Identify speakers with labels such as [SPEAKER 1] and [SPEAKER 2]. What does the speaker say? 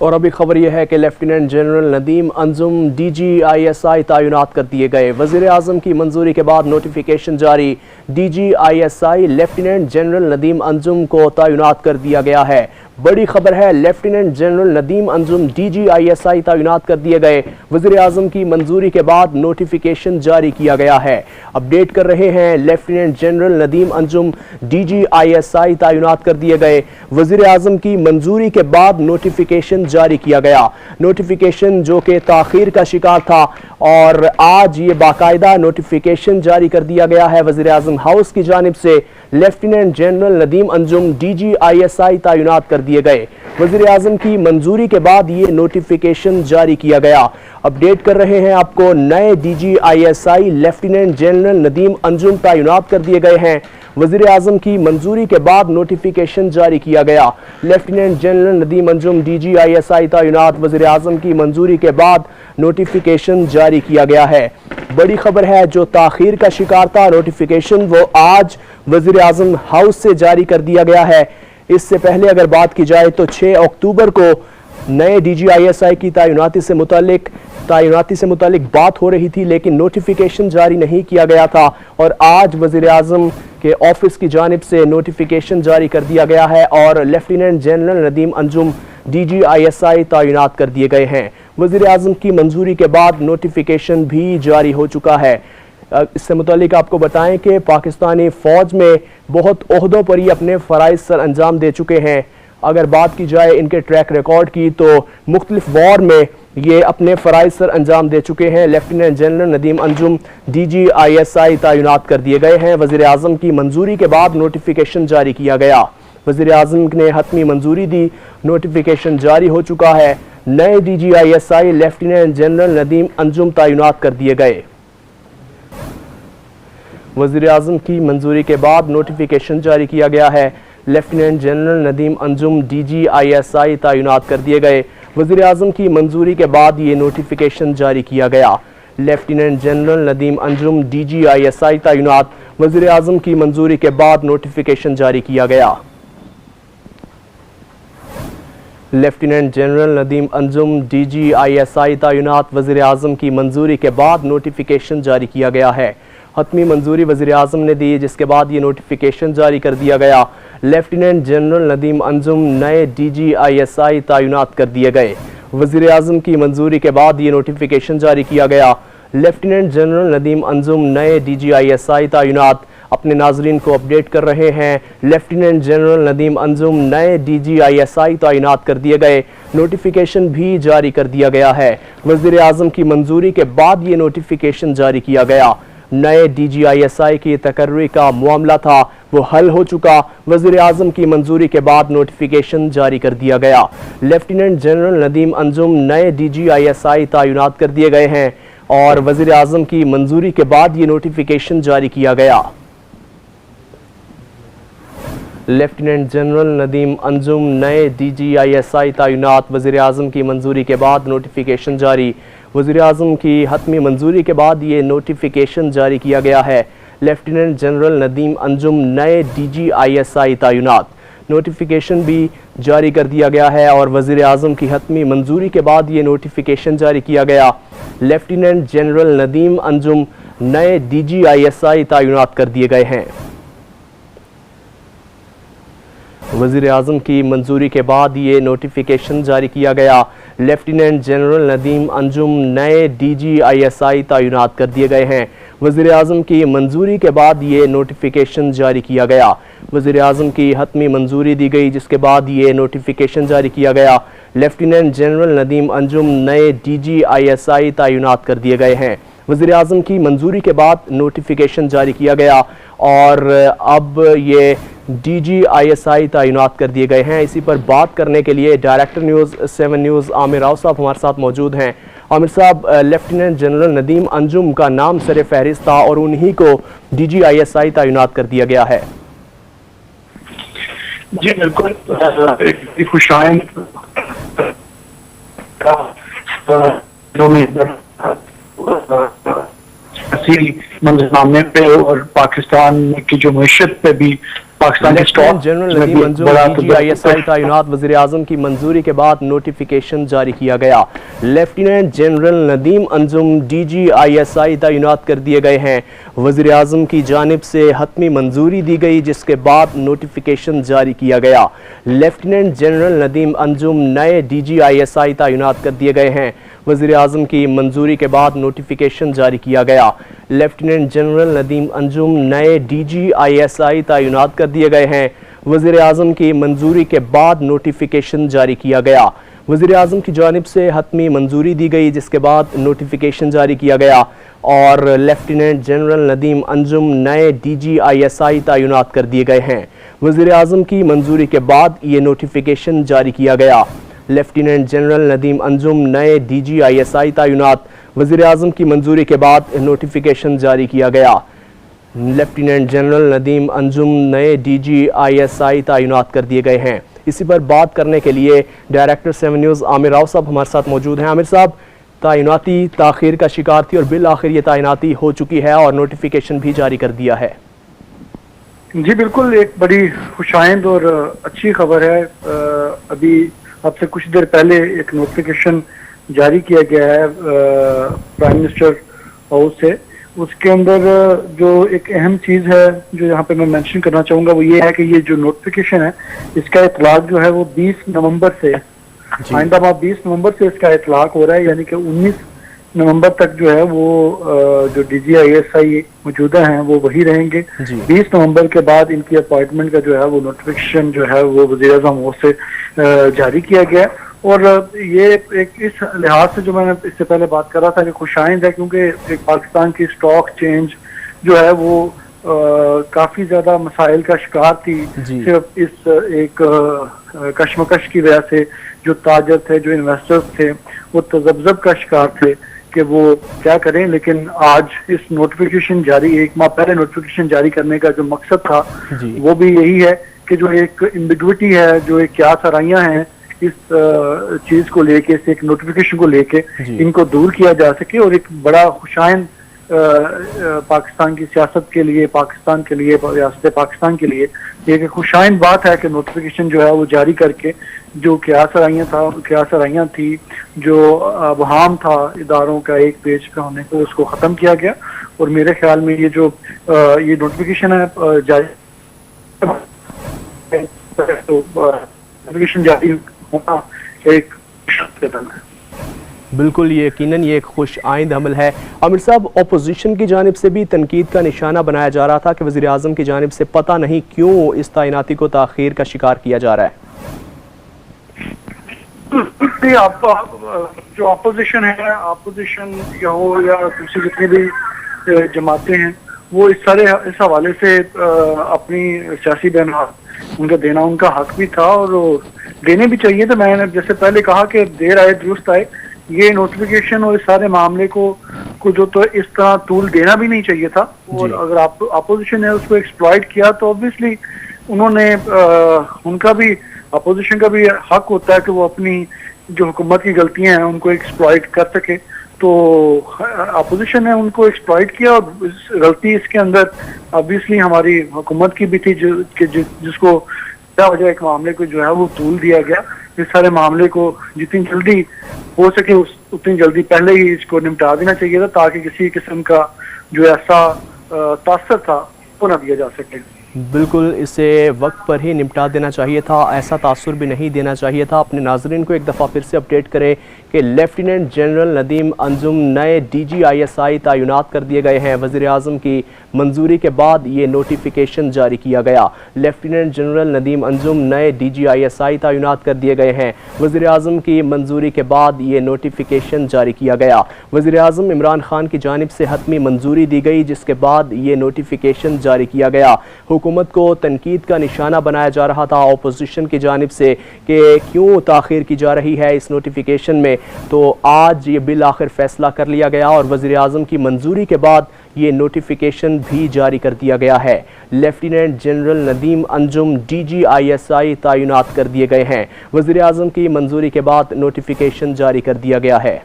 [SPEAKER 1] और अभी खबर यह है कि lieutenant general Nadeem Anjum DGISI तैनात कर दिए गए। वज़ीर आज़म की मंजूरी के बाद नोटिफिकेशन जारी। DGISI lieutenant general Nadeem Anjum को तैनात कर दिया गया है। बड़ी खबर है, lieutenant general Nadeem Anjum DGISI तैनात कर दिए गए। वज़ीर आज़म की मंजूरी के बाद नोटिफिकेशन जारी किया गया है। अपडेट कर रहे हैं, lieutenant general Nadeem Anjum DGISI तैनात कर दिए गए। वज़ीर आज़म की मंजूरी के बाद नोटिफिकेशन जारी किया गया। नोटिफिकेशन जो कि ताखीर का शिकार था और आज ये बाकायदा नोटिफिकेशन जारी कर दिया गया है वज़ीर आज़म हाउस की जानिब से। Lieutenant general Nadeem Anjum DGISI तैनात कर दिए गए। वज़ीर आज़म की मंजूरी के बाद ये नोटिफिकेशन जारी किया गया। अपडेट कर रहे हैं आपको, नए DGISI lieutenant general Nadeem Anjum तैनात कर दिए गए हैं। वज़ीर आज़म की मंजूरी के बाद नोटिफिकेशन जारी किया गया। Lieutenant general Nadeem Anjum DGISI तैनात, वज़ीर आज़म की मंजूरी के बाद नोटिफिकेशन जारी किया गया है। बड़ी खबर है, जो ताखीर का शिकार था नोटिफिकेशन, वो आज वज़ीर आज़म हाउस से जारी कर दिया गया है। इससे पहले अगर बात की जाए तो 6 अक्टूबर को नए DGISI की तैनाती से मुतालिक बात हो रही थी, लेकिन नोटिफिकेशन जारी नहीं किया गया था और आज वज़ीर आज़म के ऑफिस की जानिब से नोटिफिकेशन जारी कर दिया गया है और lieutenant general Nadeem Anjum DGISI तैनात कर दिए गए हैं। वज़ीर आज़म की मंजूरी के बाद नोटिफिकेशन भी जारी हो चुका है। इससे मुतालिक आपको बताएं कि पाकिस्तानी फ़ौज में बहुत ओहदों पर ही अपने फ़राइज़ सर अंजाम दे चुके हैं। अगर बात की जाए इनके ट्रैक रिकॉर्ड की तो मुख्तलिफ वॉर में ये अपने फ़राइज़ सर अंजाम दे चुके हैं। Lieutenant general Nadeem Anjum DGISI तैनात कर दिए गए हैं। वज़ीर आज़म की मंजूरी के बाद नोटिफिकेशन जारी किया गया। वज़ीर आज़म ने हतमी मंजूरी दी, नोटिफिकेशन जारी हो चुका है। नए DGISI lieutenant general Nadeem Anjum तैनात कर दिए गए। वज़ीर आज़म की मंजूरी के बाद नोटिफिकेशन जारी किया गया है। Lieutenant general Nadeem Anjum DGISI तैनात कर दिए गए। वज़ीर आज़म की मंजूरी के बाद ये नोटिफिकेशन जारी किया गया। Lieutenant general Nadeem Anjum DGISI तैनात, वज़ीर आज़म की मंजूरी के बाद नोटिफिकेशन जारी किया गया। Lieutenant general Nadeem Anjum DGISI तैनात, वज़ीर आज़म की मंजूरी के बाद नोटिफिकेशन जारी किया गया है। हतमी मंजूरी वज़ीर आज़म ने दी, जिसके बाद ये नोटिफिकेशन जारी कर दिया गया। लेफ्टिनेंट जनरल नदीम अंजुम नए DGISI तैनात कर दिए गए। वज़ीर आज़म की मंजूरी के बाद ये नोटिफिकेशन जारी किया गया। लेफ्टिनेंट जनरल नदीम अंजुम नए DGISI तैनात। अपने नाजरीन को अपडेट कर रहे हैं, लेफ्टिनेंट जनरल नदीम अंजुम नए DGISI तैनात कर दिए गए। नोटिफिकेशन भी जारी कर दिया गया है। वज़ीर आज़म की मंजूरी के बाद ये नोटिफिकेशन जारी किया गया। नए DGISI की तकर्री का मामला था, वो हल हो चुका। वज़ीर आज़म की मंजूरी के बाद नोटिफिकेशन जारी कर दिया गया। लेफ्टिनेंट जनरल नदीम अंजुम नए DGISI तैनात कर दिए गए हैं और वज़ीर आज़म की मंजूरी के बाद ये नोटिफिकेशन जारी किया गया। लेफ्टिनेंट जनरल नदीम अंजुम नए DGISI तैनात, वज़ीर आज़म की मंजूरी के बाद नोटिफिकेशन जारी। वज़ीर आज़म की हतमी मंजूरी के बाद ये नोटिफिकेशन जारी किया गया है। लेफ्टिनेंट जनरल नदीम अंजुम नए DGISI तैनात। नोटिफिकेशन भी जारी कर दिया गया है और वज़ीर आज़म की हतमी मंजूरी के बाद ये नोटिफिकेशन जारी किया गया। लेफ्टिनेंट जनरल नदीम अंजुम नए DGISI तैनात कर दिए गए हैं। वज़ीर आज़म की मंजूरी के बाद ये नोटिफिकेशन जारी किया गया। लेफ्टिनेंट जनरल नदीम अंजुम नए DGISI तैनात कर दिए गए हैं। वज़ीर आज़म की मंजूरी के बाद ये नोटिफिकेशन जारी किया गया। वज़ीर आज़म की हतमी मंजूरी दी गई, जिसके बाद ये नोटिफिकेशन जारी किया गया। लेफ्टिनेंट जनरल नदीम अंजुम नए DGISI तैनात कर दिए गए हैं। वज़ीर आज़म की मंजूरी के बाद नोटिफिकेशन जारी किया गया और अब ये DGISI तैनात कर दिए गए हैं। इसी पर बात करने के लिए director news 7 news Aamir Rao साहब हमारे साथ मौजूद हैं। आमिर साहब, लेफ्टिनेंट जनरल नदीम अंजुम का नाम सर फहरिस्त था और उन्हीं को DGISI तैनात कर दिया गया है।
[SPEAKER 2] जी बिल्कुल, खुशाइन मंजरनामे पे और पाकिस्तान की जो मैशत पे भी पाकिस्तान के stock
[SPEAKER 1] general Nadeem Anjum DGISI तैनात वज़ीर आज़म की मंजूरी के बाद नोटिफिकेशन जारी किया गया। Lieutenant general Nadeem Anjum DGISI तैनात कर दिए गए हैं। वज़ीर आज़म की जानिब से हतमी मंजूरी दी गई, जिसके बाद नोटिफिकेशन जारी किया गया। लेफ्टिनेंट जनरल नदीम अंजुम नए DGISI तैनात कर दिए गए हैं। वज़ीर आज़म की मंजूरी के बाद नोटिफिकेशन जारी किया गया। लेफ्टिनेंट जनरल नदीम अंजुम नए DGISI तैनात कर दिए गए हैं। वज़ीर आज़म की मंजूरी के बाद नोटिफिकेशन जारी किया गया। वज़ीर आज़म की जानिब से हतमी मंजूरी दी गई, जिसके बाद नोटिफिकेशन जारी किया गया और लेफ्टिनेंट जनरल नदीम अंजुम नए DGISI तैनात कर दिए गए हैं। वज़ीर आज़म की मंजूरी के बाद ये नोटिफिकेशन जारी किया गया। लेफ्टिनेंट जनरल नदीम अंजुम नए DGISI तैनात, वज़ीर आज़म की मंजूरी के बाद नोटिफिकेशन जारी किया गया। लेफ्टिनेंट जनरल नदीम अंजुम नए DGISI तैनात कर दिए गए हैं। इसी पर बात करने के लिए डायरेक्टर 7 न्यूज़ आमिर राव साहब हमारे साथ मौजूद हैं। आमिर साहब, तैनाती ताख़ीर का शिकार थी और बिल आखिर ये तैनाती हो चुकी है और नोटिफिकेशन भी जारी कर दिया है।
[SPEAKER 3] जी बिल्कुल, एक बड़ी खुशाइंद और अच्छी खबर है। अभी अब से कुछ देर पहले एक नोटिफिकेशन जारी किया गया है प्राइम मिनिस्टर हाउस से। उसके अंदर जो एक अहम चीज़ है जो यहाँ पे मैं मेंशन करना चाहूँगा वो ये है कि ये जो नोटिफिकेशन है इसका इतलाक जो है वो 20 नवंबर से, आइंदा माह 20 नवंबर से इसका इतलाक हो रहा है, यानी कि 19 नवंबर तक जो है वो जो DGISI मौजूदा हैं वो वही रहेंगे। 20 नवंबर के बाद इनकी अपॉइंटमेंट का जो है वो नोटिफिकेशन जो है वो वज़ीर आज़म हाउस से जारी किया गया। और ये एक इस लिहाज से जो मैंने इससे पहले बात कर रहा था कि खुशाइंद है, क्योंकि एक पाकिस्तान की स्टॉक चेंज जो है वो काफ़ी ज़्यादा मसाइल का शिकार थी। सिर्फ इस एक कशमकश की वजह से जो ताजर थे, जो इन्वेस्टर्स थे, वो तजब्जब का शिकार थे कि वो क्या करें। लेकिन आज इस नोटिफिकेशन जारी, एक माह पहले नोटिफिकेशन जारी करने का जो मकसद था वो भी यही है कि जो एक एम्बिग्विटी है, जो एक क्या सराइयाँ हैं इस चीज को लेके, इस एक नोटिफिकेशन को लेके, इनको दूर किया जा सके और एक बड़ा खुशाइंद पाकिस्तान की सियासत के लिए, पाकिस्तान के लिए, रियासत पाकिस्तान के लिए एक खुशाइंद बात है कि नोटिफिकेशन जो है वो जारी करके जो क्या सराइयाँ थी, जो अवहाम था इदारों का एक पेज पे होने को, उसको ख़त्म किया गया। और मेरे ख्याल में ये जो ये नोटिफिकेशन है जारी नोटिफिकेशन जारी होना एक कदम है।
[SPEAKER 1] बिल्कुल, ये यकीनन ये एक खुश आइंद अमल है। आमिर साहब, अपोजिशन की जानिब से भी तनकीद का निशाना बनाया जा रहा था कि वज़ीर आज़म की जानिब से पता नहीं क्यों इस तैनाती को ताख़ीर का शिकार किया जा रहा है।
[SPEAKER 3] जो अपोजिशन है, अपोजिशन या हो या दूसरी जितनी भी जमातें हैं, वो इस हवाले से अपनी सियासी बयान उनका देना उनका हक भी था और देने भी चाहिए। तो मैंने जैसे पहले कहा कि देर आए दुरुस्त आए, ये नोटिफिकेशन और इस सारे मामले को जो तो इस तरह तूल देना भी नहीं चाहिए था। और अगर आप अपोजिशन ने उसको एक्सप्लॉइट किया तो ऑब्वियसली उन्होंने उनका भी, अपोजिशन का भी हक होता है कि वो अपनी जो हुकूमत की गलतियां हैं उनको एक्सप्लॉइट कर सके। तो अपोजिशन ने उनको एक्सप्लॉइट किया और गलती इसके अंदर ऑब्वियसली हमारी हुकूमत की भी थी, जिसको क्या वजह एक मामले को जो है वो तूल दिया गया। इस सारे मामले को जितनी जल्दी हो सके उतनी जल्दी पहले ही इसको निपटा देना चाहिए था, ताकि किसी किस्म का जो ऐसा तासर था वो न दिया जा सके।
[SPEAKER 1] बिल्कुल, इसे वक्त पर ही निपटा देना चाहिए था, ऐसा तासुर भी नहीं देना चाहिए था। अपने नाजरीन को एक दफ़ा फिर से अपडेट करें कि लेफ्टिनेंट जनरल नदीम अंजुम नए DGISI तैनात कर दिए गए हैं। वज़ीर आज़म की मंजूरी के बाद ये नोटिफिकेशन जारी किया गया। लेफ्टिनेंट जनरल नदीम अंजुम नए DGISI तैनात कर दिए गए हैं। वज़ीर आज़म की मंजूरी के बाद ये नोटिफिकेशन जारी किया गया। वज़ीर आज़म इमरान खान की जानिब से हतमी मंजूरी दी गई, जिसके बाद ये नोटिफिकेशन जारी किया गया। हुकूमत को तनकीद का निशाना बनाया जा रहा था अपोजिशन की जानिब से कि क्यों ताख़ीर की जा रही है इस नोटिफिकेशन में, तो आज ये बिल आखिर फैसला कर लिया गया और वज़ीर आज़म की मंजूरी के बाद ये नोटिफिकेशन भी जारी कर दिया गया है। Lieutenant general Nadeem Anjum DGISI तैनात कर दिए गए हैं। वज़ीर आज़म की मंजूरी के बाद नोटिफिकेशन जारी कर दिया गया है।